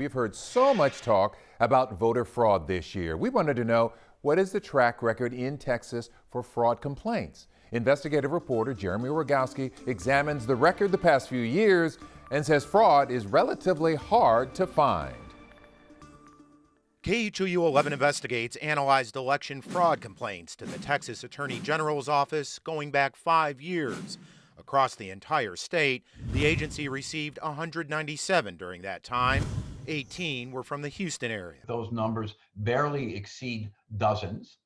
We've heard so much talk about voter fraud this year. We wanted to know, what is the track record in Texas for fraud complaints? Investigative reporter Jeremy Rogowski examines the record the past few years and says fraud is relatively hard to find. KHOU 11 Investigates analyzed election fraud complaints to the Texas Attorney General's office going back 5 years. Across the entire state, the agency received 197 during that time. 18 were from the Houston area. Those numbers barely exceed dozens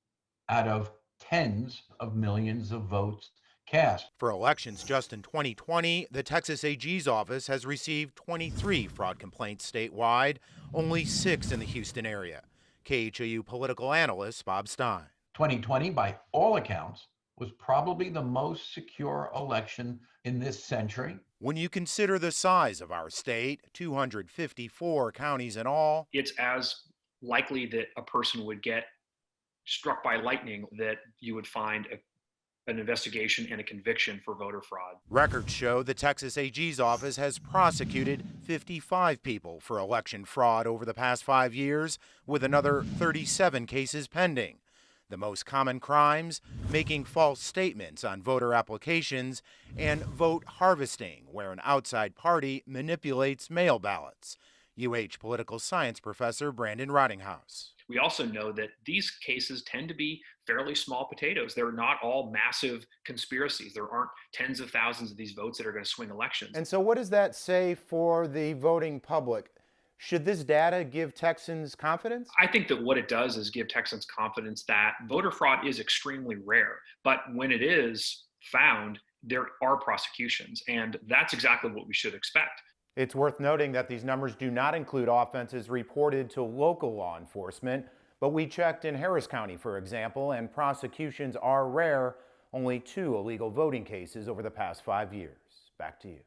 out of tens of millions of votes cast. For elections just in 2020, the Texas AG's office has received 23 fraud complaints statewide, only 6 in the Houston area. KHOU political analyst Bob Stein. 2020, by all accounts, was probably the most secure election in this century. When you consider the size of our state, 254 counties in all, it's as likely that a person would get struck by lightning that you would find an investigation and a conviction for voter fraud. Records show the Texas AG's office has prosecuted 55 people for election fraud over the past 5 years, with another 37 cases pending. The most common crimes: making false statements on voter applications and vote harvesting, where an outside party manipulates mail ballots. UH political science professor Brandon Rottinghouse. We also know that these cases tend to be fairly small potatoes. They're not all massive conspiracies. There aren't tens of thousands of these votes that are going to swing elections. And so what does that say for the voting public? Should this data give Texans confidence? I think that what it does is give Texans confidence that voter fraud is extremely rare. But when it is found, there are prosecutions. And that's exactly what we should expect. It's worth noting that these numbers do not include offenses reported to local law enforcement, but we checked in Harris County, for example, and prosecutions are rare. Only 2 illegal voting cases over the past 5 years. Back to you.